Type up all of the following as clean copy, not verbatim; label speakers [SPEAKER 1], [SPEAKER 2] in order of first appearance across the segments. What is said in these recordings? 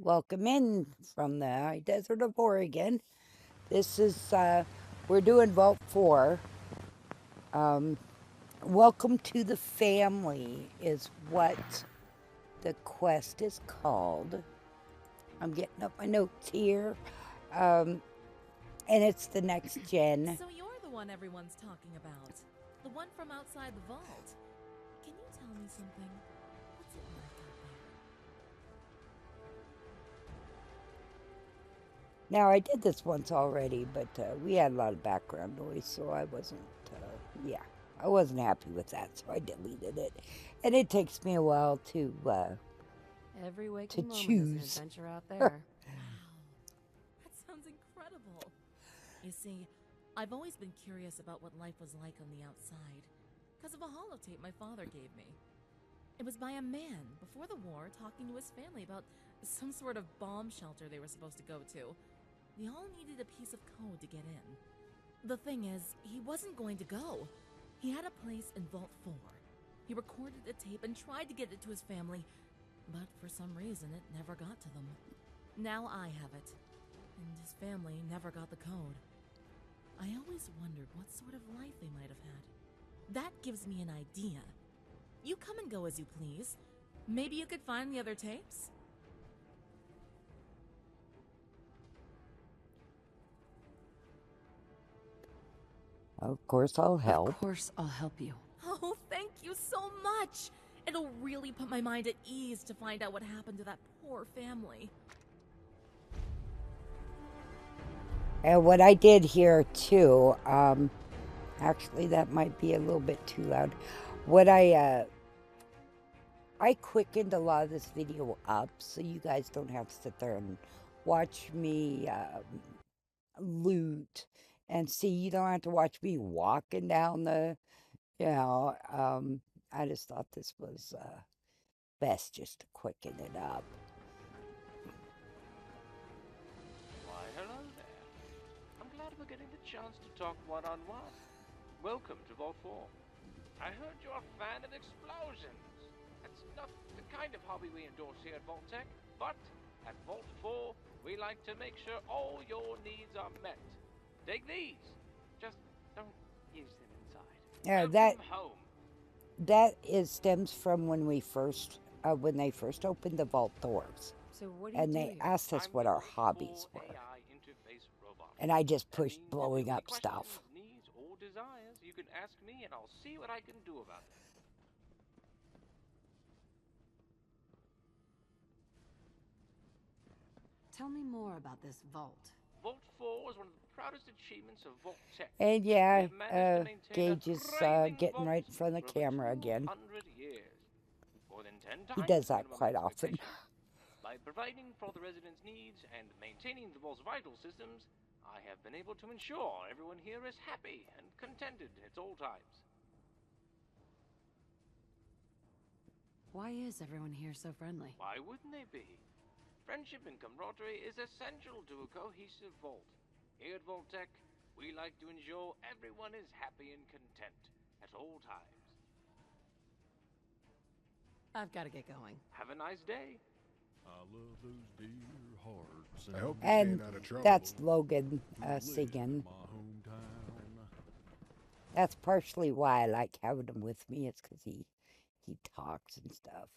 [SPEAKER 1] Welcome in from the high desert of Oregon. This is, we're doing Vault 4. Welcome to the family is what the quest is called. I'm getting up my notes here. And it's the next gen.
[SPEAKER 2] So you're the one everyone's talking about. The one from outside the vault. Can you tell me something? What's it like out there?
[SPEAKER 1] Now, I did this once already, but we had a lot of background noise, so I wasn't, I wasn't happy with that, so I deleted it. And it takes me a while to
[SPEAKER 3] Every waking moment
[SPEAKER 1] choose.
[SPEAKER 3] is an adventure out there.
[SPEAKER 2] Wow, that sounds incredible. You see, I've always been curious about what life was like on the outside, because of a holotape my father gave me. It was by a man before the war talking to his family about some sort of bomb shelter they were supposed to go to. They all needed a piece of code to get in. The thing is, he wasn't going to go. He had a place in Vault 4. He recorded the tape and tried to get it to his family, but for some reason it never got to them. Now I have it, and his family never got the code. I always wondered what sort of life they might have had. That gives me an idea. You come and go as you please. Maybe you could find the other tapes?
[SPEAKER 1] Of course, I'll help.
[SPEAKER 3] Of course, I'll help you.
[SPEAKER 2] Oh, thank you so much! It'll really put my mind at ease to find out what happened to that poor family.
[SPEAKER 1] And what I did here too, actually that might be a little bit too loud. What I quickened a lot of this video up so you guys don't have to sit there and watch me loot and see. You don't have to watch me walking down the, I just thought this was best just to quicken it up.
[SPEAKER 4] Why, hello there. I'm glad we're getting the chance to talk one-on-one. Welcome to Vault 4. I heard you're a fan of explosions. That's not the kind of hobby we endorse here at Vault Tech, but at Vault 4, we like to make sure all your needs are met. Take these. Just don't use them inside.
[SPEAKER 1] Yeah,
[SPEAKER 4] Welcome home.
[SPEAKER 1] that stems from when we first, when they first opened the vault doors.
[SPEAKER 3] So what do you
[SPEAKER 1] And
[SPEAKER 3] do
[SPEAKER 1] they
[SPEAKER 3] here?
[SPEAKER 1] asked us
[SPEAKER 4] I'm
[SPEAKER 1] what
[SPEAKER 4] the
[SPEAKER 1] our
[SPEAKER 4] Vault
[SPEAKER 1] hobbies
[SPEAKER 4] 4
[SPEAKER 1] were.
[SPEAKER 4] AI interface robot.
[SPEAKER 1] And I just
[SPEAKER 4] That
[SPEAKER 1] pushed
[SPEAKER 4] means if
[SPEAKER 1] blowing
[SPEAKER 4] you have
[SPEAKER 1] up
[SPEAKER 4] any
[SPEAKER 1] stuff.
[SPEAKER 4] questions, needs, or desires, you can ask me and I'll see what I can do about it.
[SPEAKER 3] Tell me more about this vault.
[SPEAKER 4] Vault 4 is one of the proudest achievements of Vault Tech.
[SPEAKER 1] And yeah,
[SPEAKER 4] We've managed to maintain
[SPEAKER 1] Gage is
[SPEAKER 4] a thriving
[SPEAKER 1] getting
[SPEAKER 4] vault
[SPEAKER 1] right in front of the
[SPEAKER 4] for over
[SPEAKER 1] camera again.
[SPEAKER 4] 200 years. More than 10 times
[SPEAKER 1] He does
[SPEAKER 4] the
[SPEAKER 1] that
[SPEAKER 4] minimum
[SPEAKER 1] quite often.
[SPEAKER 4] expectation. By providing for the residents' needs and maintaining the vault's vital systems, I have been able to ensure everyone here is happy and contented at all times.
[SPEAKER 3] Why is everyone here so friendly?
[SPEAKER 4] Why wouldn't they be? Friendship and camaraderie is essential to a cohesive vault. Here at Vault Tech, we like to ensure everyone is happy and content at all times.
[SPEAKER 3] I've got to get going.
[SPEAKER 4] Have a nice day.
[SPEAKER 5] I love those dear hearts.
[SPEAKER 6] I hope you
[SPEAKER 1] And
[SPEAKER 6] stayed out of trouble.
[SPEAKER 1] that's Logan
[SPEAKER 5] who live
[SPEAKER 1] singing.
[SPEAKER 5] in my hometown.
[SPEAKER 1] That's partially why I like having him with me. It's because he talks and stuff.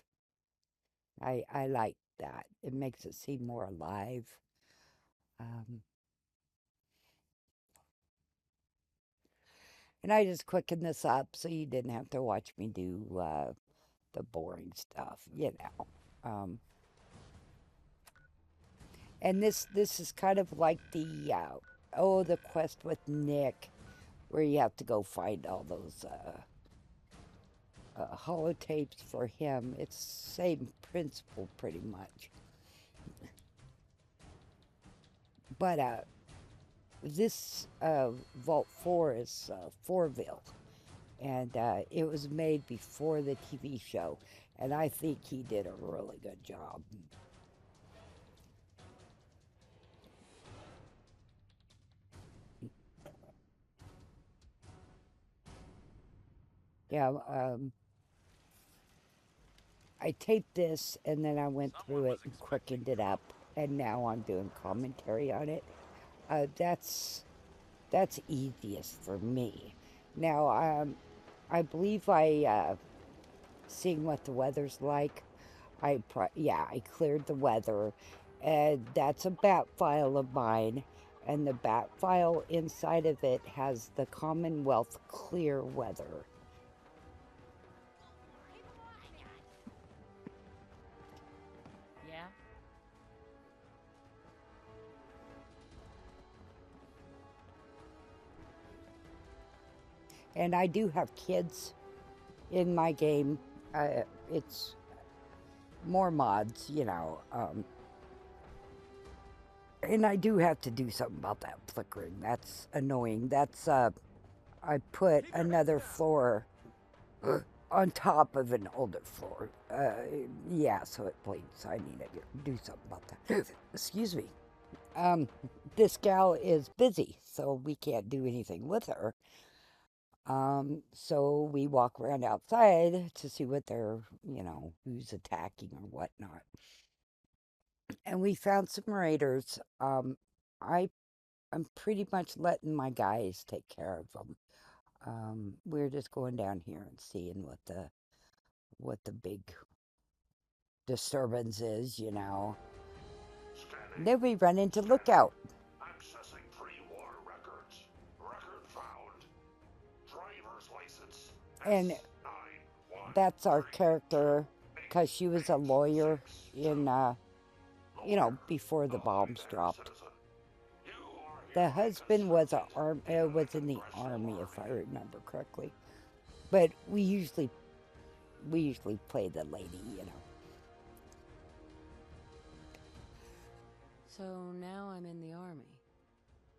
[SPEAKER 1] I like that. It makes it seem more alive. And I just quickened this up so you didn't have to watch me do the boring stuff, And this is kind of like the the quest with Nick, where you have to go find all those holotapes for him. It's the same principle pretty much. But this Vault 4 is Forville, and it was made before the TV show, and I think he did a really good job. Yeah, I taped this and then I went through it and quickened it up. and now I'm doing commentary on it. That's easiest for me. Now, I believe seeing what the weather's like. I cleared the weather, and that's a bat file of mine, and the bat file inside of it has the Commonwealth clear weather.
[SPEAKER 2] Yeah?
[SPEAKER 1] And I do have kids in my game. It's more mods, and I do have to do something about that flickering. That's annoying. I put another floor on top of an older floor. Yeah, so it blinks. I need to do something about that. Excuse me. This gal is busy, so we can't do anything with her. So we walk around outside to see what who's attacking or whatnot. And we found some raiders. I'm pretty much letting my guys take care of them. We're just going down here and seeing what the big disturbance is. Then we run into Lookout.
[SPEAKER 6] Accessing pre-war records. Record found. Driver's license.
[SPEAKER 1] And that's our character, because she was a lawyer in, before the bombs dropped. The husband was was in the army, if I remember correctly. But we usually play the lady.
[SPEAKER 3] So now I'm in the army.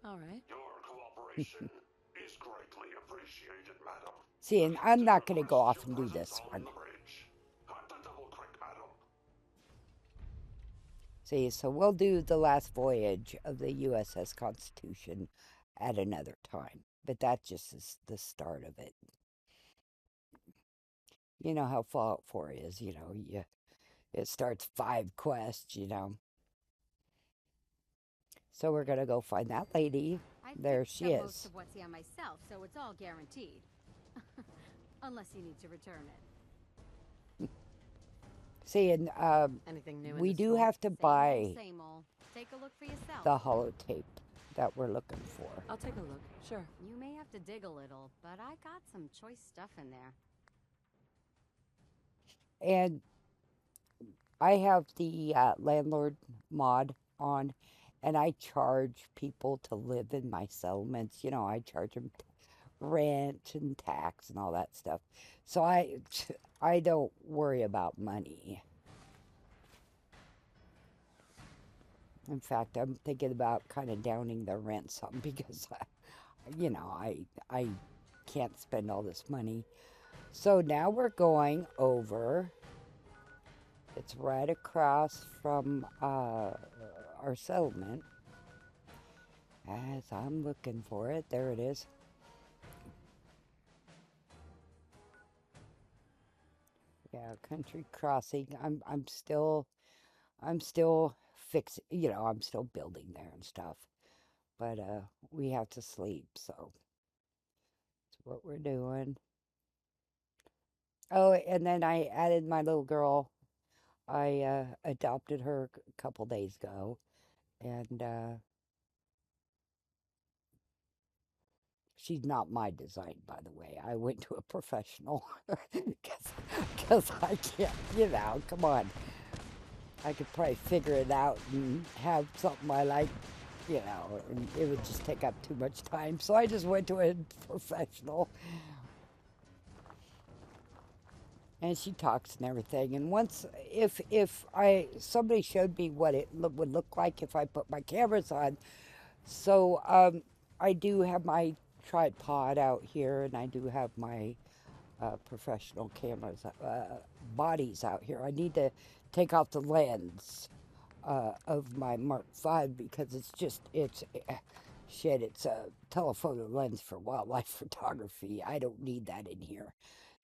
[SPEAKER 3] All right.
[SPEAKER 6] Your cooperation is greatly appreciated, madam.
[SPEAKER 1] See, and I'm not going to go off and do this one. See, so we'll do the last voyage of the USS Constitution at another time. But that just is the start of it. You know how Fallout 4 is, it starts 5 quests. So we're going to go find that lady. There she is.
[SPEAKER 3] Most of what's here myself, so it's all guaranteed. Unless you need to return it.
[SPEAKER 1] See, and
[SPEAKER 3] Anything new
[SPEAKER 1] we
[SPEAKER 3] in the
[SPEAKER 1] do
[SPEAKER 3] store?
[SPEAKER 1] have to buy
[SPEAKER 3] Same old. Take a look for yourself.
[SPEAKER 1] the holotape that we're looking for.
[SPEAKER 3] I'll take a look. Sure. You may have to dig a little, but I got some choice stuff in there.
[SPEAKER 1] And I have the landlord mod on, and I charge people to live in my settlements. I charge them rent and tax and all that stuff. So I don't worry about money. In fact, I'm thinking about kind of downing the rent some because, I can't spend all this money. So now we're going over. It's right across from our settlement. As I'm looking for it, there it is. Yeah, country crossing. I'm still fixing. I'm still building there and stuff. But we have to sleep, so that's what we're doing. Oh, and then I added my little girl. I adopted her a couple days ago, and she's not my design, by the way. I went to a professional because I can't, come on. I could probably figure it out and have something I like, and it would just take up too much time. So I just went to a professional. And she talks and everything. And once, if somebody showed me what it would look like if I put my cameras on. So I do have my tripod out here, and I do have my professional cameras, bodies out here. I need to take off the lens of my Mark V because it's a telephoto lens for wildlife photography. I don't need that in here.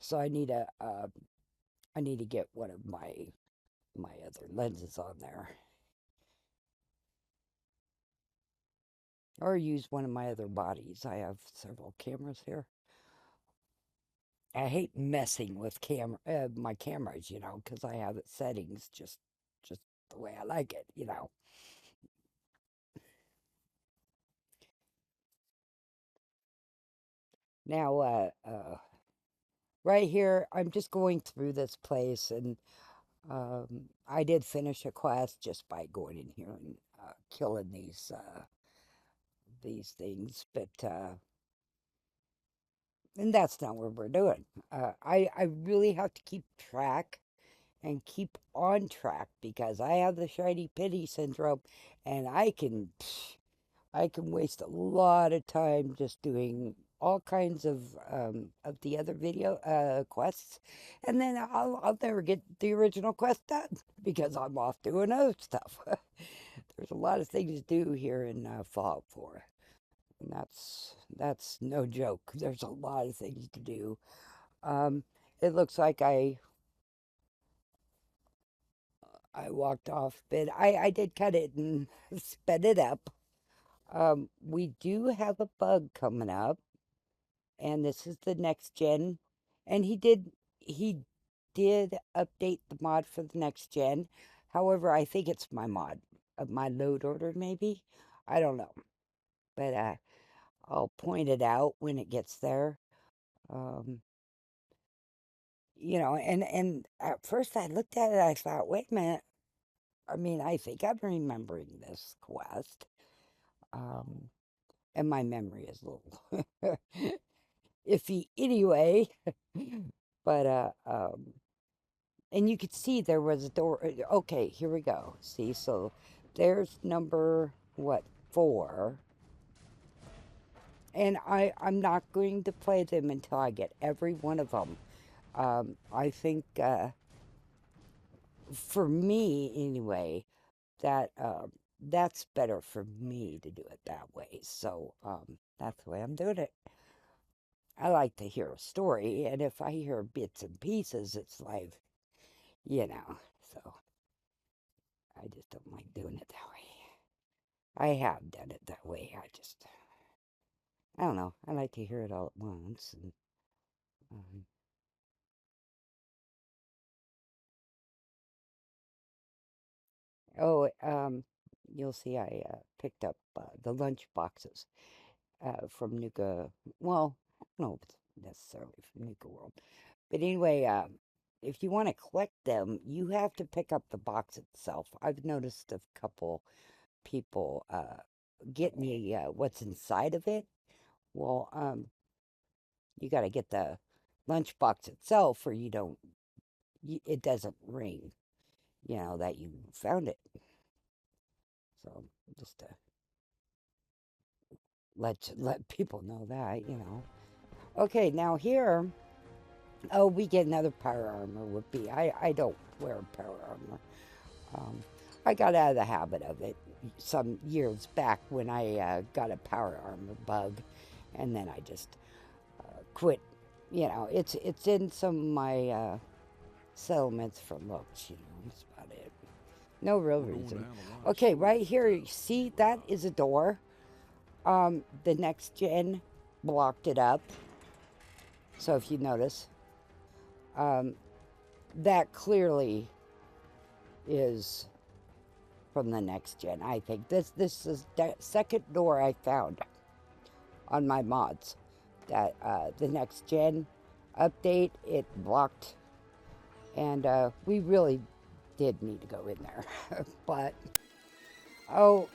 [SPEAKER 1] So I need to get one of my other lenses on there. or use one of my other bodies. I have several cameras here. I hate messing with my cameras, because I have it settings just the way I like it. Now, right here, I'm just going through this place, and I did finish a quest just by going in here and killing these things, but and that's not what we're doing. I really have to keep track and keep on track because I have the shiny penny syndrome, and I can waste a lot of time just doing all kinds of the other video quests, and then I'll never get the original quest done because I'm off doing other stuff. There's a lot of things to do here in Fallout 4, and that's no joke. There's a lot of things to do. Um, it looks like I walked off, but I did cut it and sped it up. We do have a bug coming up, and this is the next gen, and he did update the mod for the next gen. However, I think it's my mod of my load order, maybe. I don't know, but I'll point it out when it gets there. Um, and at first I looked at it, I thought, wait a minute. I mean, I think I'm remembering this quest. Um, and my memory is a little iffy anyway. But and you could see there was a door. Okay, here we go. See, so there's number what 4, and I'm not going to play them until I get every one of them. I think for me anyway, that that's better for me to do it that way. So that's the way I'm doing it. I like to hear a story, and if I hear bits and pieces, it's like, so I just don't like doing it that way. I have done it that way. I don't know. I like to hear it all at once. And um, oh, you'll see I picked up the lunch boxes from Nuka. Well, I don't know if it's necessarily from Nuka World. But anyway, if you want to collect them, you have to pick up the box itself. I've noticed a couple people get me what's inside of it. Well, you got to get the lunchbox itself, or it doesn't ring. That you found it. So just to let people know that. Okay, now here, oh, we get another power armor would be. I don't wear power armor. Um, I got out of the habit of it some years back when I got a power armor bug, and then I just quit. It's in some of my settlements for looks. That's about it. No real
[SPEAKER 5] We're going
[SPEAKER 1] reason.
[SPEAKER 5] down a lot of
[SPEAKER 1] Okay, right
[SPEAKER 5] streets.
[SPEAKER 1] here, you see that is a door. The next gen blocked it up. So if you notice, um, that clearly is from the next gen. I think this is the second door I found on my mods. That the next gen update it blocked, and we really did need to go in there. But oh,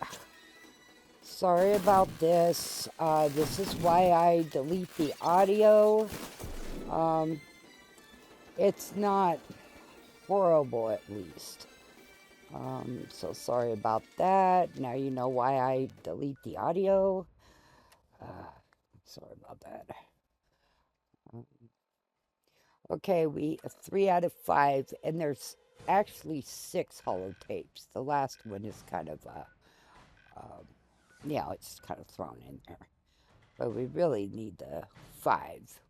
[SPEAKER 1] sorry about this. This is why I delete the audio. It's not horrible, at least. So sorry about that. Now you know why I delete the audio. Sorry about that. Okay, we 3 out of 5, and there's actually 6 holotapes. The last one is kind of it's kind of thrown in there, but we really need the 5.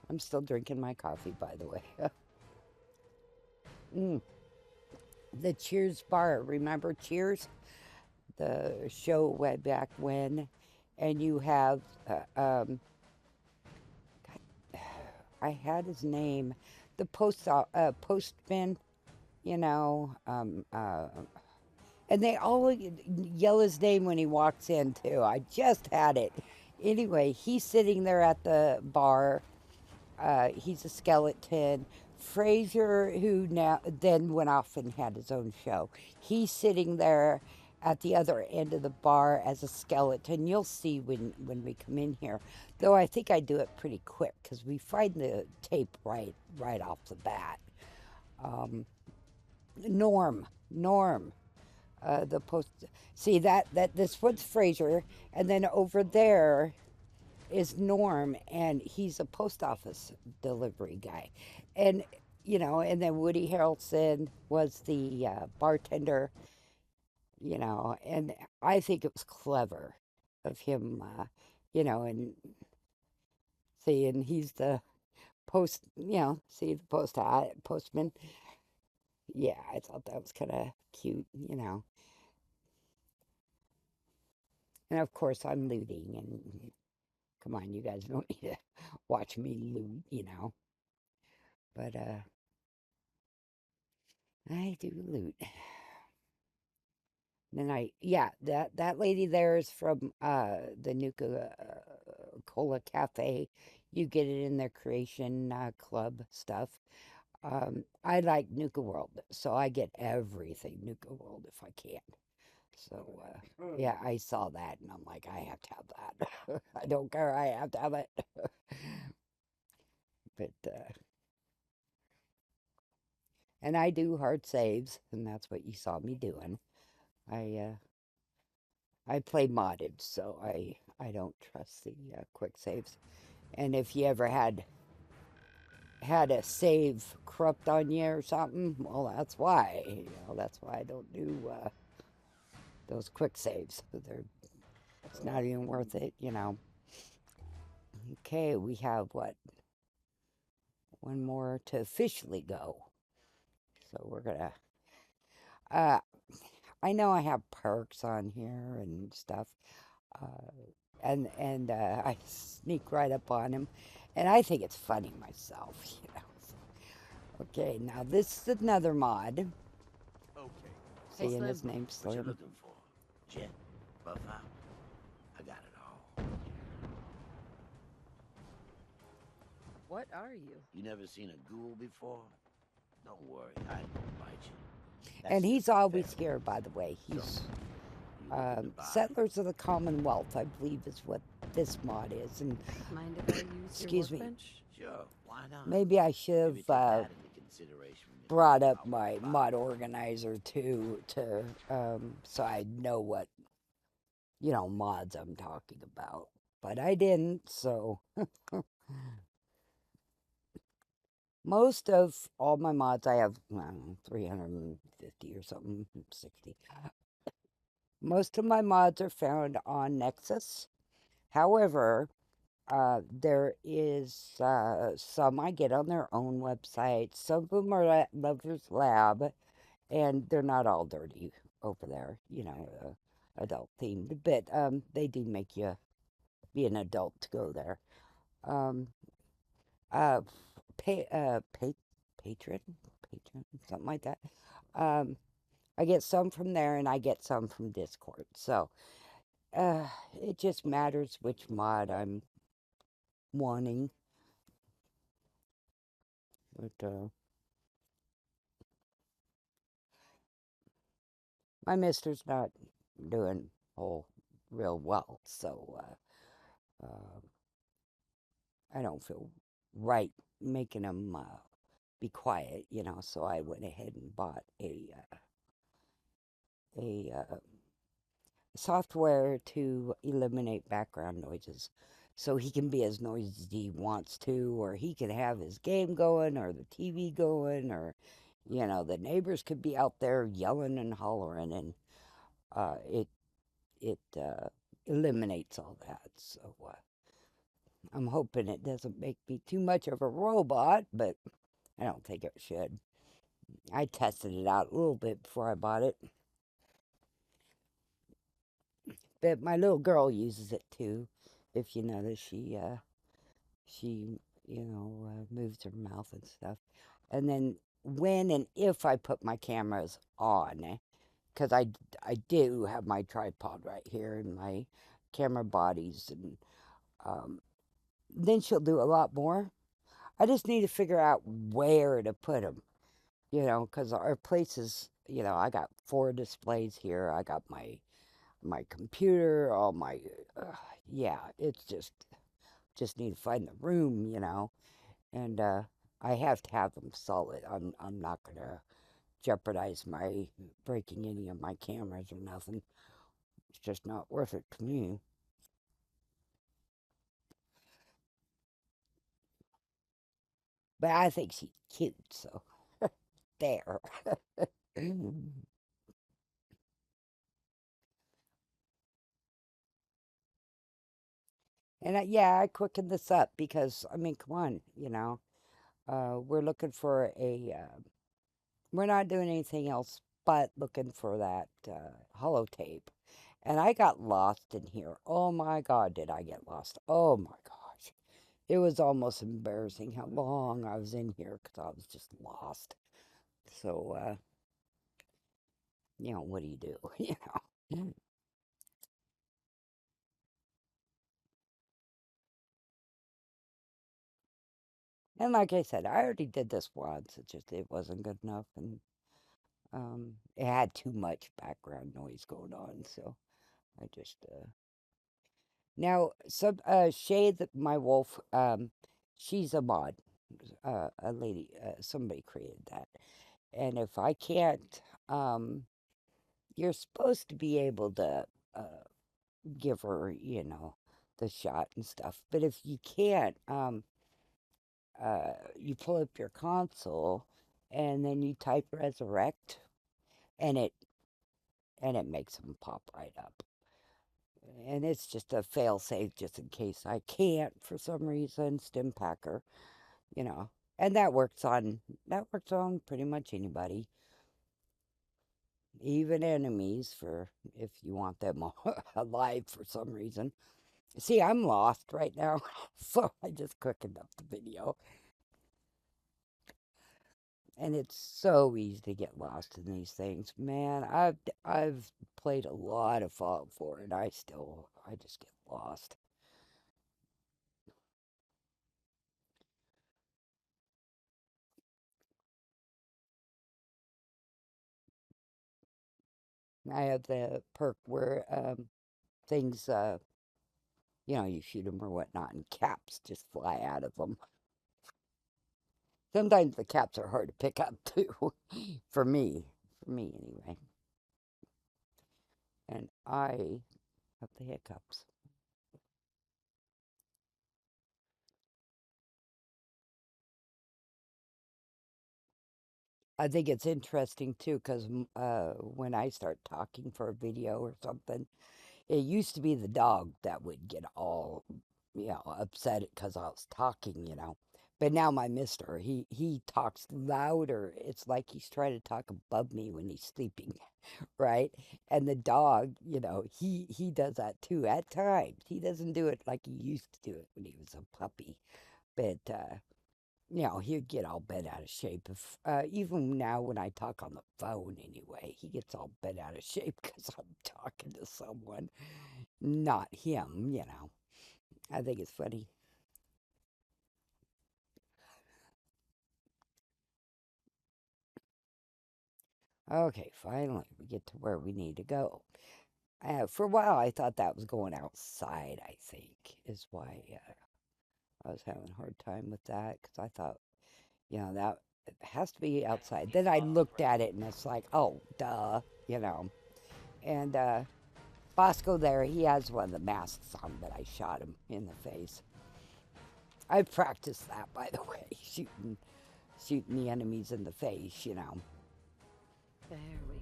[SPEAKER 1] I'm still drinking my coffee, by the way. The Cheers bar, remember Cheers? The show way back when, and you have I had his name, the postman, you know, and they all yell his name when he walks in too. I just had it. Anyway, he's sitting there at the bar. He's a skeleton. Fraser, who now then went off and had his own show, he's sitting there at the other end of the bar as a skeleton. You'll see when we come in here. Though I think I do it pretty quick because we find the tape right off the bat. Norm, the post. See that this one's Fraser, and then over there is Norm, and he's a post office delivery guy, and and then Woody Harrelson was the bartender, and I think it was clever of him, and see, and he's the see the postman. Yeah, I thought that was kind of cute. And of course, I'm looting, and come on, you guys don't need to watch me loot. But I do loot. Then yeah, that lady there is from the Nuka Cola Cafe. You get it in their creation club stuff. I like Nuka World, so I get everything Nuka World if I can. So yeah, I saw that and I'm like, I have to have that. I don't care, I have to have it. But and I do hard saves, and that's what you saw me doing. I play modded, so I don't trust the quick saves. And if you ever had a save corrupt on you or something, well, that's why. That's why I don't do those quick saves. It's not even worth it. Okay, we have what? One more to officially go. So we're gonna. Uh, I know I have perks on here and stuff, uh, and I sneak right up on him, and I think it's funny myself. Okay, now this is another mod.
[SPEAKER 7] Okay.
[SPEAKER 1] Seeing his name
[SPEAKER 7] What you
[SPEAKER 1] Slim.
[SPEAKER 7] looking for? Jet? Buff out? I got it all.
[SPEAKER 8] What are you?
[SPEAKER 7] You never seen a ghoul before? Don't worry, I won't bite you.
[SPEAKER 1] And
[SPEAKER 7] That's
[SPEAKER 1] he's
[SPEAKER 7] just
[SPEAKER 1] always
[SPEAKER 7] fair.
[SPEAKER 1] here, by the way. He's
[SPEAKER 7] So, you looking to buy?
[SPEAKER 1] Settlers of the Commonwealth, I believe, is what this mod is. And
[SPEAKER 8] Mind if I use
[SPEAKER 1] Excuse
[SPEAKER 8] your
[SPEAKER 1] me.
[SPEAKER 8] workbench?
[SPEAKER 7] Sure, why not?
[SPEAKER 1] maybe I should
[SPEAKER 7] Maybe take
[SPEAKER 1] have
[SPEAKER 7] that into consideration when you
[SPEAKER 1] brought
[SPEAKER 7] think
[SPEAKER 1] up
[SPEAKER 7] about
[SPEAKER 1] my
[SPEAKER 7] buying.
[SPEAKER 1] mod organizer too, to so I know what mods I'm talking about. But I didn't, so most of all my mods I have 350 or something, 60. Most of my mods are found on Nexus. However, there is some I get on their own website. Some of them are at Lover's Lab, and they're not all dirty over there, adult themed. But they do make you be an adult to go there. Um, uh, patron, something like that. Um, I get some from there, and I get some from Discord. So it just matters which mod I'm wanting. But my mister's not doing real well, so I don't feel right making him be quiet. So I went ahead and bought a software to eliminate background noises, so he can be as noisy as he wants to, or he can have his game going, or the TV going, or the neighbors could be out there yelling and hollering, and it eliminates all that. So I'm hoping it doesn't make me too much of a robot, but I don't think it should. I tested it out a little bit before I bought it. But my little girl uses it too. If you notice, she moves her mouth and stuff. And then when and if I put my cameras on, because I do have my tripod right here and my camera bodies, and then she'll do a lot more. I just need to figure out where to put them, because our places, I got 4 displays here. I got my computer, all my, yeah, it's just need to find the room, and I have to have them solid. I'm not gonna jeopardize my breaking any of my cameras or nothing. It's just not worth it to me. But I think she's cute, so there. And yeah, I quickened this up because I mean, come on, we're looking for a. We're not doing anything else but looking for that holotape. And I got lost in here. Oh my God, did I get lost? Oh my gosh. It was almost embarrassing how long I was in here because I was just lost. So, what do you do? And like I said, I already did this once. It wasn't good enough, and it had too much background noise going on. So I just now some Shade, my wolf. She's a mod. A lady. Somebody created that, and if I can't, you're supposed to be able to give her, the shot and stuff. But if you can't, you pull up your console and then you type resurrect, and it makes them pop right up. And it's just a fail safe just in case I can't for some reason. Stim packer, you know, and that works on pretty much anybody, even enemies, for if you want them alive for some reason. See, I'm lost right now, so I just quickened up the video. And it's so easy to get lost in these things. Man, I've played a lot of Fallout 4 and I just get lost. I have the perk where things you shoot them or whatnot and caps just fly out of them. Sometimes the caps are hard to pick up too. For me anyway. And I have the hiccups. I think it's interesting too because when I start talking for a video or something, it used to be the dog that would get all, upset because I was talking. But now my mister, he talks louder. It's like he's trying to talk above me when he's sleeping, right? And the dog, he does that too at times. He doesn't do it like he used to do it when he was a puppy. But he'd get all bent out of shape. If even now when I talk on the phone anyway, he gets all bent out of shape because I'm talking to someone, not him. I think it's funny. Okay, finally we get to where we need to go. For a while, I thought that was going outside. I think is why I was having a hard time with that because I thought, that it has to be outside. Then I looked at it and it's like, oh, duh. And Bosco there, he has one of the masks on, but I shot him in the face. I practiced that, by the way, shooting the enemies in the face.
[SPEAKER 8] There we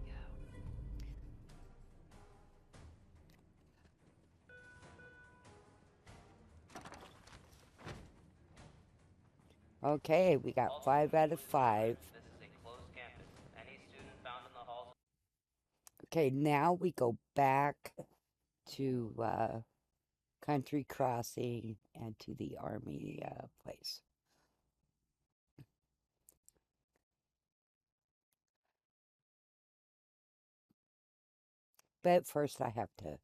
[SPEAKER 8] go.
[SPEAKER 1] Okay, we got 5 out of 5. Okay, now we go back to Country Crossing and to the Army place. But first I have to,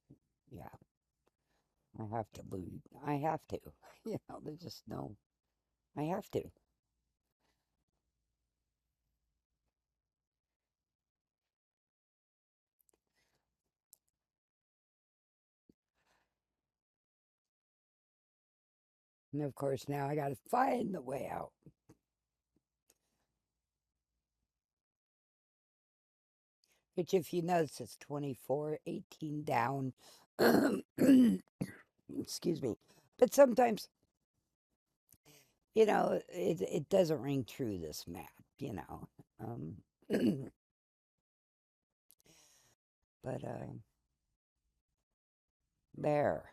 [SPEAKER 1] yeah, I have to loot. I have to. There's just no, I have to. And of course now I gotta find the way out. Which if you notice it's 24, 18 down. Excuse me. But sometimes, it doesn't ring true, this map. Um, but there.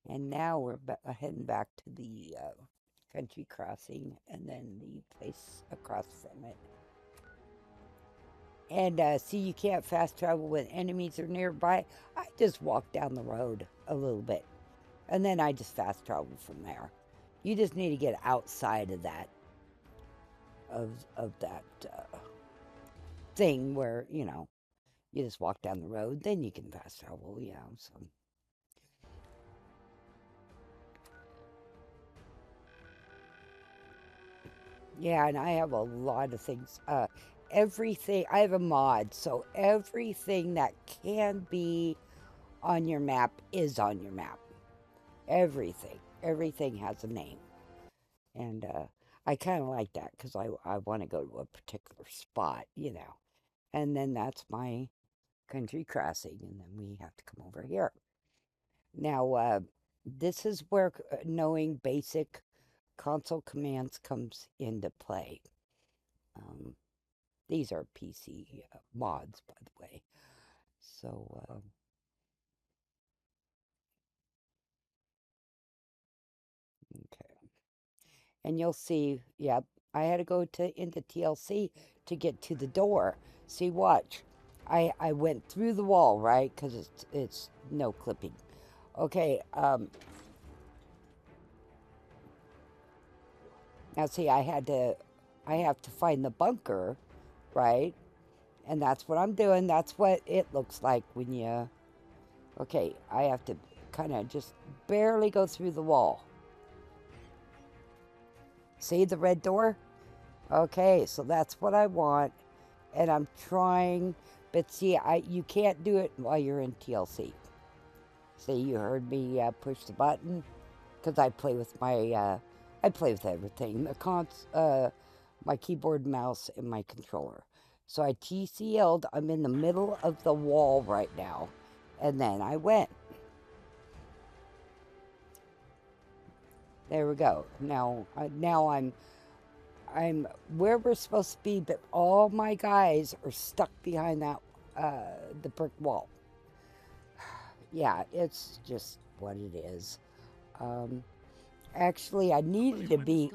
[SPEAKER 1] And now we're heading back to the Country Crossing and then the place across from it. And see, you can't fast travel when enemies are nearby. I just walk down the road a little bit, and then I just fast travel from there. You just need to get outside of that, of that thing where you just walk down the road. Then you can fast travel. Yeah. So. Yeah, and I have a lot of things. Everything, I have a mod, so everything that can be on your map is on your map. Everything. Everything has a name. And I kind of like that because I want to go to a particular spot, And then that's my Country Crossing, and then we have to come over here. Now, this is where knowing basic console commands comes into play. These are PC mods, by the way. So, okay. And you'll see, yep, I had to go into TLC to get to the door. See, watch. I went through the wall, right? Because it's no clipping. Okay, now see, I have to find the bunker, right? And that's what I'm doing. That's what it looks like when you... Okay, I have to kind of just barely go through the wall. See the red door? Okay, so that's what I want. And I'm trying, but see, you can't do it while you're in TLC. See, you heard me push the button? Because I play with I play with everything. My keyboard, mouse, and my controller. So I TCL'd, I'm in the middle of the wall right now. And then I went. There we go. Now I'm where we're supposed to be, but all my guys are stuck behind that the brick wall. Yeah, it's just what it is. Actually, I needed to be.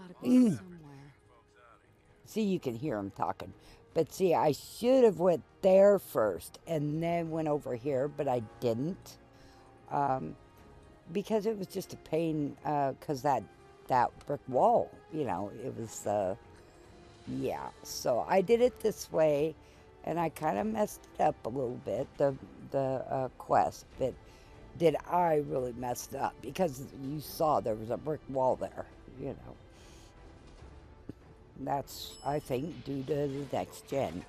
[SPEAKER 1] See, you can hear him talking, but see, I should have went there first and then went over here, but I didn't, because it was just a pain. Because that brick wall, it was. Yeah, so I did it this way, and I kind of messed it up a little bit, the quest, but did I really mess it up? Because you saw there was a brick wall there, That's, I think, due to the next gen.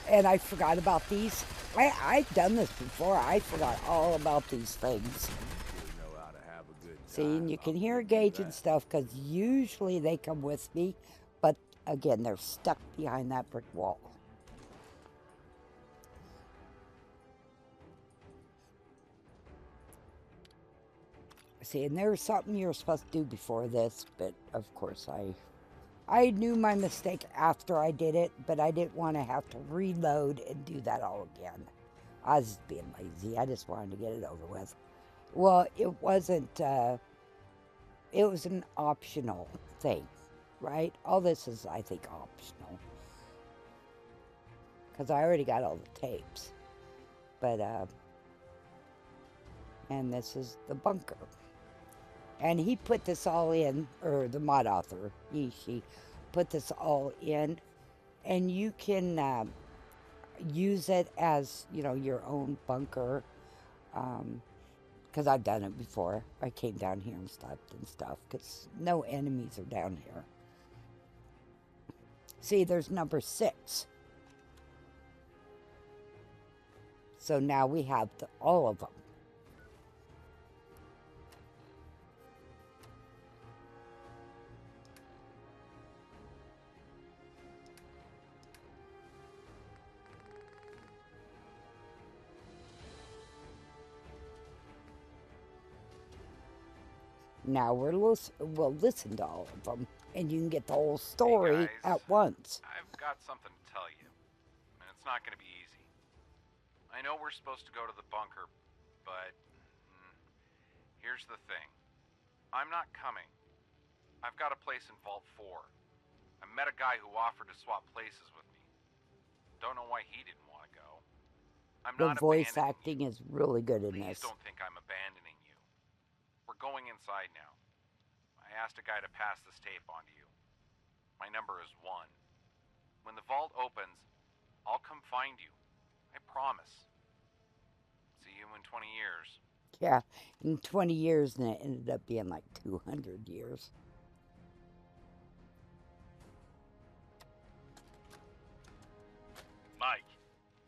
[SPEAKER 1] And I forgot about these. I've done this before. I forgot all about these things. See, and you can hear Gage and stuff, because usually they come with me, but again, they're stuck behind that brick wall. See, and there's something you're supposed to do before this, but of course I knew my mistake after I did it, but I didn't want to have to reload and do that all again. I was just being lazy. I just wanted to get it over with. Well, it wasn't, it was an optional thing, right? All this is, I think, optional. because I already got all the tapes. But, and this is the bunker. And he put this all in, or the mod author, she put this all in, and you can use it as, your own bunker. Because I've done it before. I came down here and slept and stuff, because no enemies are down here. See, there's number 6. So now we have all of them. Now we'll listen to all of them, and you can get the whole story
[SPEAKER 9] Hey guys,
[SPEAKER 1] at once.
[SPEAKER 9] I've got something to tell you, and it's not going to be easy. I know we're supposed to go to the bunker, but here's the thing. I'm not coming. I've got a place in Vault 4. I met a guy who offered to swap places with me. Don't know why he didn't want to go. I'm
[SPEAKER 1] The
[SPEAKER 9] not
[SPEAKER 1] voice
[SPEAKER 9] abandoning
[SPEAKER 1] acting
[SPEAKER 9] you.
[SPEAKER 1] is really good in
[SPEAKER 9] Please
[SPEAKER 1] this.
[SPEAKER 9] don't think I'm abandoning you. We're going inside now. I asked a guy to pass this tape on to you. My number is 1. When the vault opens, I'll come find you. I promise. See you in 20 years.
[SPEAKER 1] Yeah, in 20 years, and it ended up being like 200 years.
[SPEAKER 10] Mike,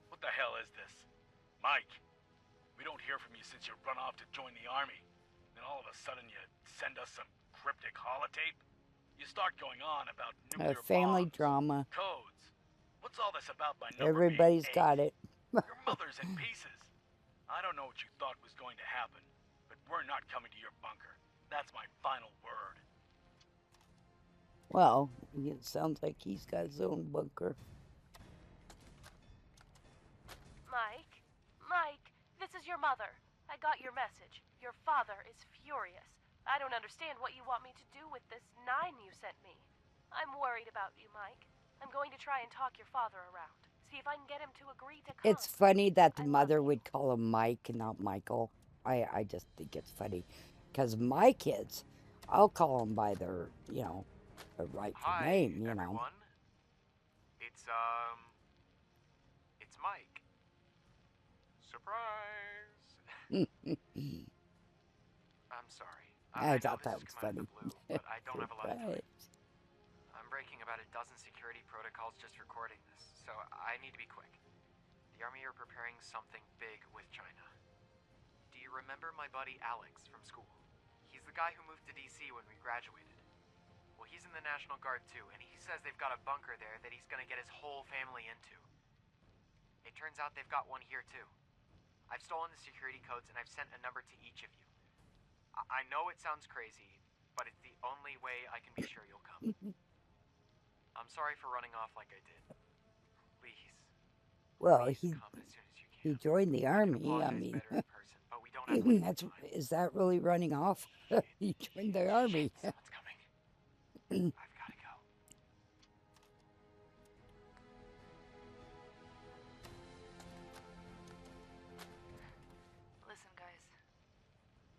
[SPEAKER 10] what the hell is this? Mike, we don't hear from you since you run off to join the army. Then all of a sudden you send us some cryptic holotape? You start going on about nuclear
[SPEAKER 1] Family
[SPEAKER 10] bombs,
[SPEAKER 1] drama.
[SPEAKER 10] codes. What's all this about my number
[SPEAKER 1] Everybody's
[SPEAKER 10] being
[SPEAKER 1] got
[SPEAKER 10] 8?
[SPEAKER 1] it.
[SPEAKER 10] Your mother's in pieces. I don't know what you thought was going to happen, but we're not coming to your bunker. That's my final word.
[SPEAKER 1] Well, it sounds like he's got his own bunker.
[SPEAKER 11] Mike, this is your mother. I got your message. Your father is furious. I don't understand what you want me to do with this 9 you sent me. I'm worried about you, Mike. I'm going to try and talk your father around. See if I can get him to agree to come.
[SPEAKER 1] It's funny that the mother would call him Mike and not Michael. I just think it's funny. Because my kids, I'll call them by their, their rightful name,
[SPEAKER 12] everyone. It's Mike. Surprise! I'm sorry.
[SPEAKER 1] I
[SPEAKER 12] know
[SPEAKER 1] thought
[SPEAKER 12] this
[SPEAKER 1] that
[SPEAKER 12] is
[SPEAKER 1] was
[SPEAKER 12] coming out of
[SPEAKER 1] funny.
[SPEAKER 12] the blue, but I don't have a lot of time.
[SPEAKER 1] Surprise.
[SPEAKER 12] I'm breaking about a dozen security protocols just recording this, so I need to be quick. The Army are preparing something big with China. Do you remember my buddy Alex from school? He's the guy who moved to DC when we graduated. Well, he's in the National Guard too, and he says they've got a bunker there that he's gonna get his whole family into. It turns out they've got one here too. I've stolen the security codes and I've sent a number to each of you. I know it sounds crazy, but it's the only way I can be sure you'll come. I'm sorry for running off like I did. Please.
[SPEAKER 1] Well,
[SPEAKER 12] come as soon as you can.
[SPEAKER 1] he joined the Army. I mean, is that really running off? He joined the Army.
[SPEAKER 12] Someone's coming. I've got to go.
[SPEAKER 13] Listen, guys.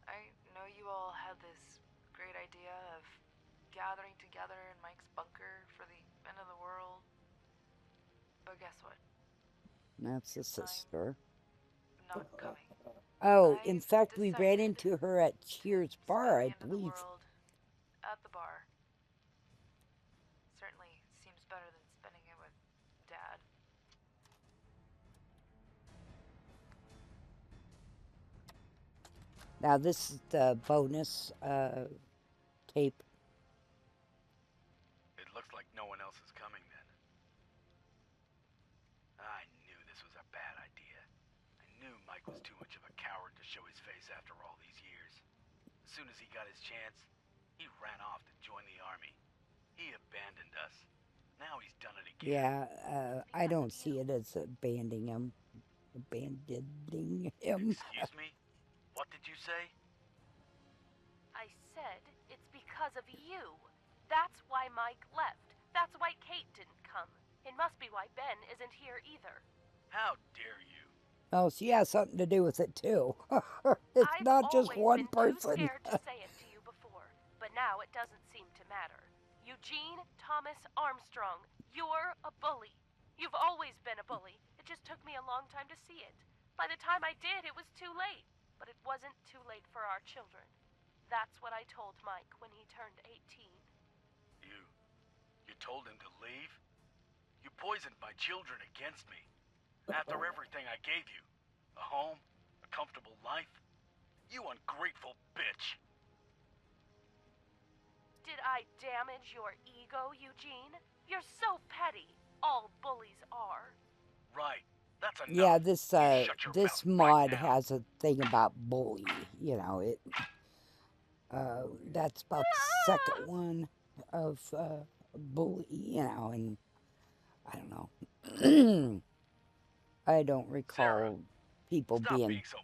[SPEAKER 13] I know you all had this great idea of gathering together in Mike's bunker for the end of the world. But guess what?
[SPEAKER 1] That's the sister.
[SPEAKER 13] Not coming.
[SPEAKER 1] Oh, in fact, we ran into her at Cheers Bar, I
[SPEAKER 13] End of the
[SPEAKER 1] believe.
[SPEAKER 13] world at the bar. Certainly seems better than spending it with Dad.
[SPEAKER 1] Now, this is the bonus tape.
[SPEAKER 10] It looks like no one else is coming then. I knew this was a bad idea. I knew Mike was too much of a coward to show his face after all these years. As soon as he got his chance, he ran off to join the Army. He abandoned us. Now he's done it again.
[SPEAKER 1] Yeah, I don't see it as abandoning him. Abandoning him.
[SPEAKER 10] Excuse me? What did you say?
[SPEAKER 11] I said it's because of you. That's why Mike left. That's why Kate didn't come. It must be why Ben isn't here either.
[SPEAKER 10] How dare you?
[SPEAKER 1] Oh, she has something to do with it too. It's
[SPEAKER 11] I've
[SPEAKER 1] not just
[SPEAKER 11] always
[SPEAKER 1] one
[SPEAKER 11] been too
[SPEAKER 1] person.
[SPEAKER 11] scared to say it to you before, but now it doesn't seem to matter. Eugene Thomas Armstrong, you're a bully. You've always been a bully. It just took me a long time to see it. By the time I did, it was too late. But it wasn't too late for our children. That's what I told Mike when he turned 18.
[SPEAKER 10] You told him to leave? You poisoned my children against me. After everything I gave you. A home, a comfortable life. You ungrateful bitch.
[SPEAKER 11] Did I damage your ego, Eugene? You're so petty. All bullies are.
[SPEAKER 10] Right. That's enough.
[SPEAKER 1] Yeah, this mod
[SPEAKER 10] right
[SPEAKER 1] has a thing about bully. You know, that's about the second one of bully. You know, and I don't know. I don't recall
[SPEAKER 10] Sarah,
[SPEAKER 1] people being,
[SPEAKER 10] so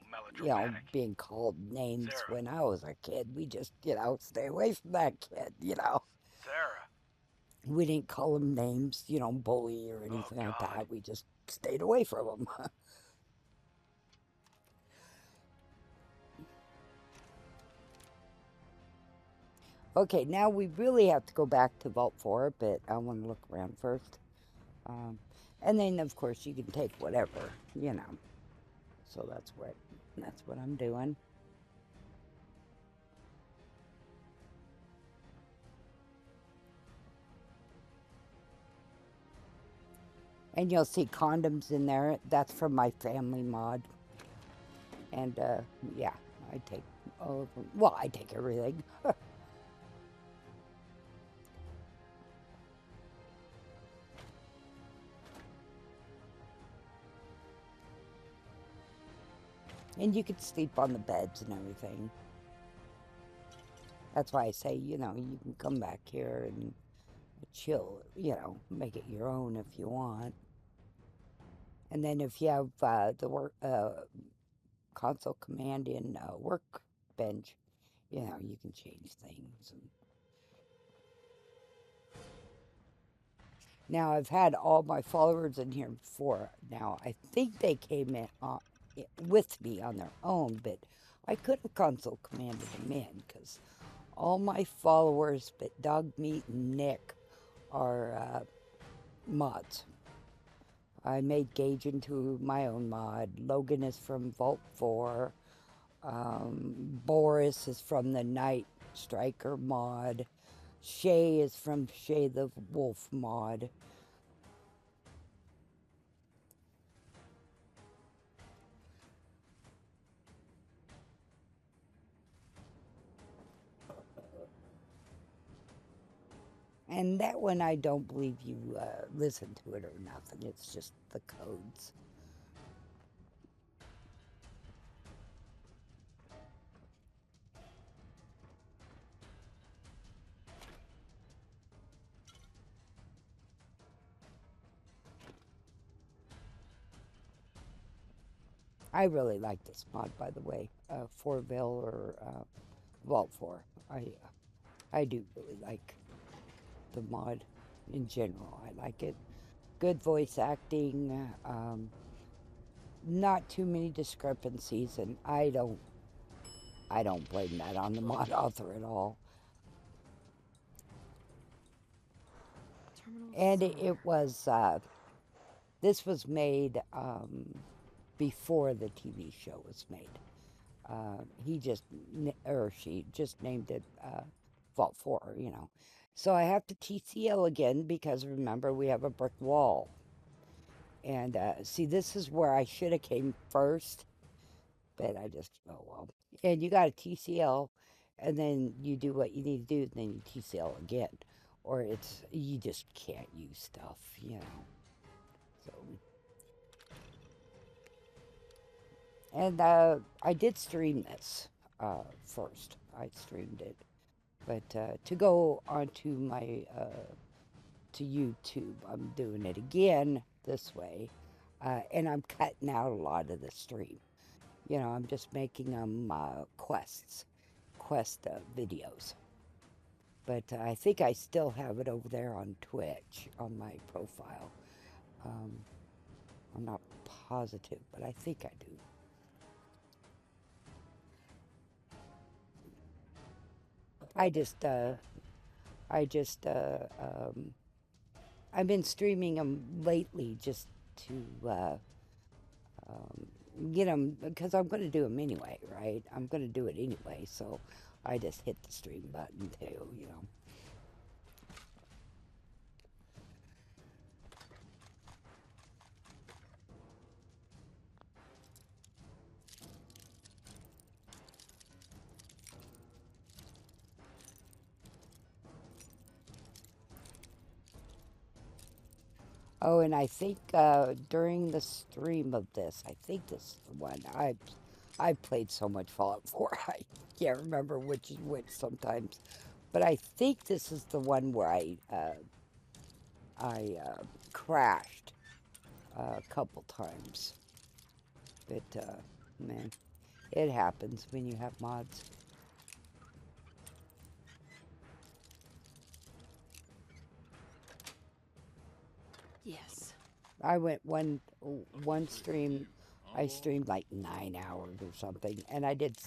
[SPEAKER 1] being called names
[SPEAKER 10] Sarah.
[SPEAKER 1] when I was a kid. We just, stay away from that kid.
[SPEAKER 10] Sarah.
[SPEAKER 1] We didn't call them names, bully or anything like that. We just stayed away from them. Okay, now we really have to go back to Vault 4, but I want to look around first. And then, of course, you can take whatever, So that's what I'm doing. And you'll see condoms in there. That's from my family mod. And, yeah, I take all of them. Well, I take everything. And you could sleep on the beds and everything. That's why I say, you can come back here and chill, make it your own if you want. And then if you have the work console command in workbench, you can change things. Now, I've had all my followers in here before. Now, I think they came in with me on their own, but I could have console commanded them in because all my followers, but Dog Meat and Nick, are mods. I made Gage into my own mod. Logan is from Vault 4. Boris is from the Night Striker mod. Shay is from Shay the Wolf mod. And that one, I don't believe you listen to it or nothing. It's just the codes. I really like this mod, by the way. Forville or Vault 4. I do really like the mod in general. I like it. Good voice acting. Not too many discrepancies, and I don't blame that on the mod author at all. And it was this was made before the TV show was made. She just named it Vault 4, So I have to TCL again because remember we have a brick wall. And see, this is where I should have came first, but I just, oh well. And you got a TCL, and then you do what you need to do, and then you TCL again. Or you just can't use stuff, So. And I did stream this first. I streamed it. But to go onto my, to YouTube, I'm doing it again this way. And I'm cutting out a lot of the stream. I'm just making them quest videos. But I think I still have it over there on Twitch, on my profile. Um, I'm not positive, but I think I do. I just, uh, I just, I've been streaming them lately just to get them because I'm going to do them anyway, right? I'm going to do it anyway, so I just hit the stream button too. Oh, and I think during the stream of this, I think this is the one I played so much Fallout 4, I can't remember which is which sometimes, but I think this is the one where I crashed a couple times. But man, it happens when you have mods.
[SPEAKER 8] Yes.
[SPEAKER 1] I went one stream. I streamed like 9 hours or something, and I did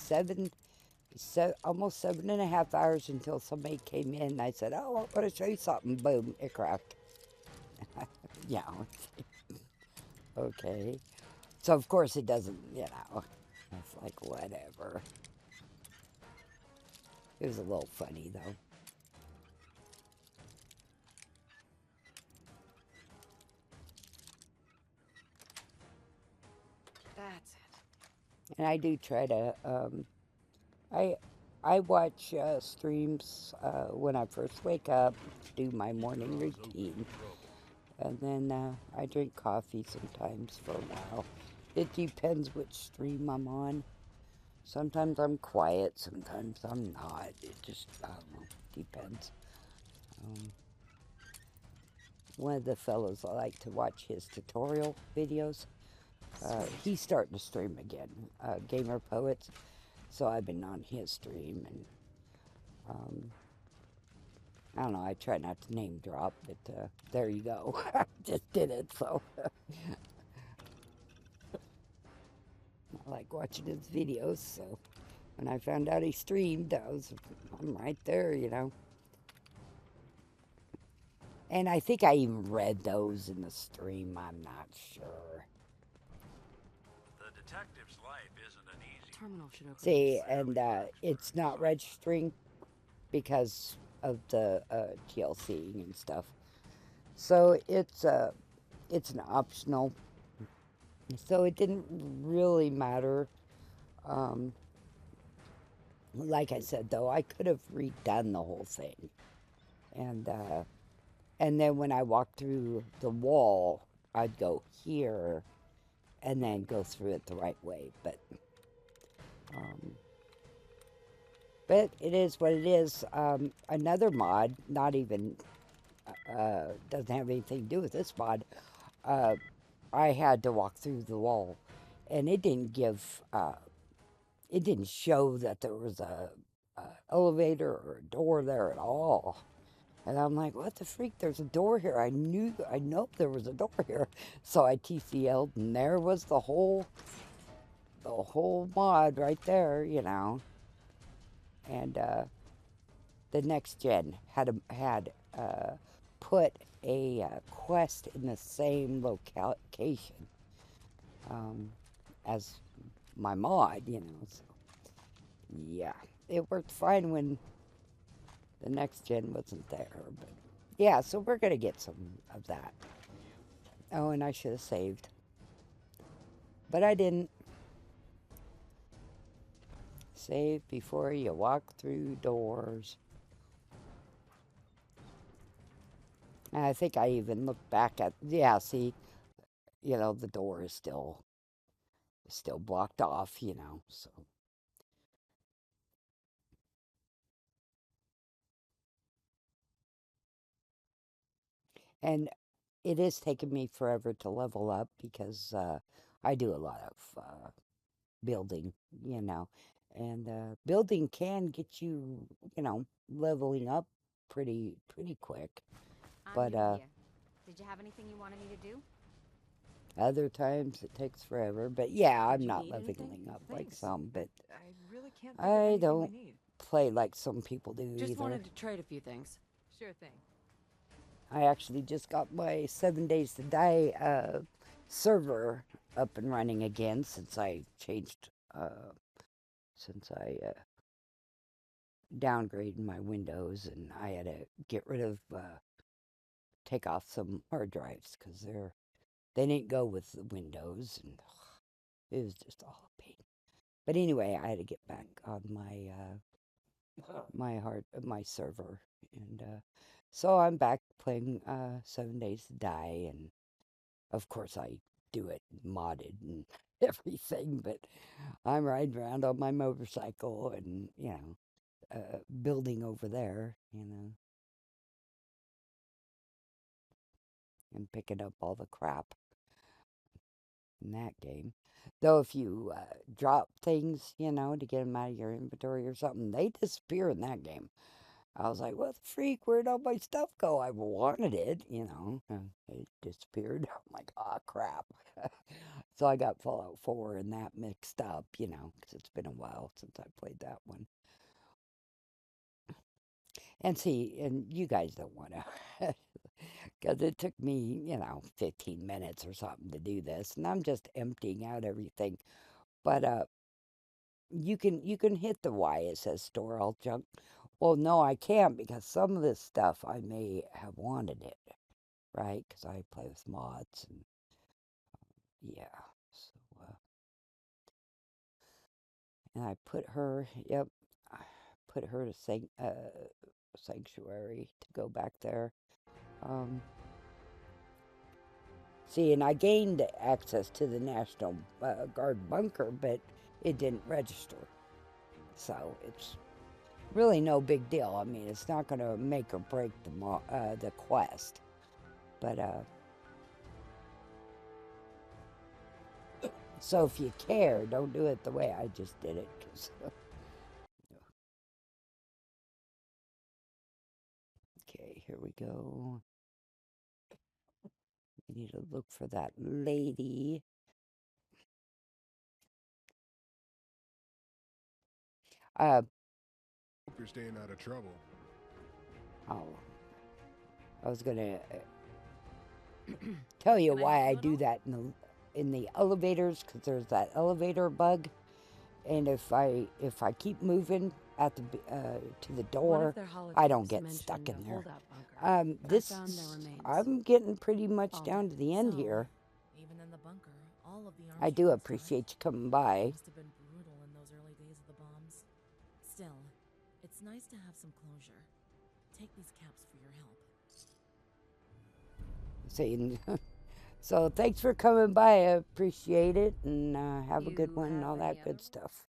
[SPEAKER 1] almost 7.5 hours until somebody came in. And I said, "Oh, I want to show you something." Boom, it crashed. Yeah. Okay. So of course it doesn't. It's like whatever. It was a little funny though.
[SPEAKER 8] That's it.
[SPEAKER 1] And I do try to. I I watch streams when I first wake up, do my morning routine, and then I drink coffee sometimes for a while. It depends which stream I'm on. Sometimes I'm quiet, sometimes I'm not. It just, I don't know, depends. Um, One of the fellows I like to watch his tutorial videos. He's starting to stream again, Gamer Poets. So I've been on his stream, and I don't know, I try not to name drop, but there you go. I just did it, so. I like watching his videos, so when I found out he streamed, I'm right there. And I think I even read those in the stream, I'm not sure.
[SPEAKER 14] The detective's life isn't an easy
[SPEAKER 8] Terminal should open.
[SPEAKER 1] See, and it's not registering because of the TLC and stuff. So it's an optional. So it didn't really matter. Like I said, though, I could have redone the whole thing, and then when I walked through the wall, I'd go here, and then go through it the right way. But it is what it is. Another mod, not even doesn't have anything to do with this mod. I had to walk through the wall, and it didn't show that there was a elevator or a door there at all. And I'm like, what the freak? There's a door here. I know there was a door here. So I TCL'd, and there was the whole mod right there. And the next gen had put a quest in the same location as my mod. So yeah, it worked fine when the next gen wasn't there, but yeah, so we're gonna get some of that. Oh, and I should have saved, but I didn't. Save before you walk through doors. And I think I even looked back at, yeah, see, the door is still blocked off. So. And it is taking me forever to level up because I do a lot of building. And building can get you, leveling up pretty quick.
[SPEAKER 3] I'm
[SPEAKER 1] But
[SPEAKER 3] new here. Did you have anything you wanted me to do?
[SPEAKER 1] Other times it takes forever. But yeah, I'm
[SPEAKER 8] Did you
[SPEAKER 1] not
[SPEAKER 8] need
[SPEAKER 1] leveling
[SPEAKER 8] anything?
[SPEAKER 1] up like
[SPEAKER 8] Thanks.
[SPEAKER 1] some, but
[SPEAKER 8] I really can't think of
[SPEAKER 1] I
[SPEAKER 8] anything we
[SPEAKER 1] don't
[SPEAKER 8] need.
[SPEAKER 1] play like some people do
[SPEAKER 8] Just
[SPEAKER 1] either.
[SPEAKER 8] wanted to trade a few things. Sure thing.
[SPEAKER 1] I actually just got my 7 Days to Die server up and running again since I changed, since I downgraded my Windows, and I had to get rid of, take off some hard drives because they didn't go with the Windows, and it was just all a pain. But anyway, I had to get back on my server, and so I'm back playing 7 Days to Die, and of course I do it modded and everything, but I'm riding around on my motorcycle and building over there, and picking up all the crap in that game. Though if you drop things, to get them out of your inventory or something, they disappear in that game. I was like, what the freak? Where'd all my stuff go? I wanted it, and it disappeared. I'm like, oh, crap. So I got Fallout 4 and that mixed up, because it's been a while since I played that one. And see, and you guys don't want to, because it took me, 15 minutes or something to do this, and I'm just emptying out everything. But you can hit the YSS store all junk. Well, no, I can't, because some of this stuff I may have wanted it, right? Because I play with mods and yeah. So and I put her, yep, I put her to sanctuary to go back there. See, and I gained access to the National Guard bunker, but it didn't register. So it's really no big deal. I mean, it's not going to make or break the quest. But so if you care, don't do it the way I just did it. 'Cause okay, here we go. We need to look for that lady.
[SPEAKER 15] Hope you're staying out of trouble.
[SPEAKER 1] Oh, I was gonna tell you why I do that in the elevators, because there's that elevator bug, and if I keep moving at the to the door, I don't get stuck in there. I'm getting pretty much down to the end here.
[SPEAKER 2] Even in the bunker, all of the
[SPEAKER 1] I do
[SPEAKER 2] Armstrongs
[SPEAKER 1] appreciate you coming by.
[SPEAKER 2] must have been brutal in those early days of the bombs. Still, it's nice to have some closure. Take these caps for your help.
[SPEAKER 1] See, so thanks for coming by. I appreciate it, and have a good one and all that good stuff.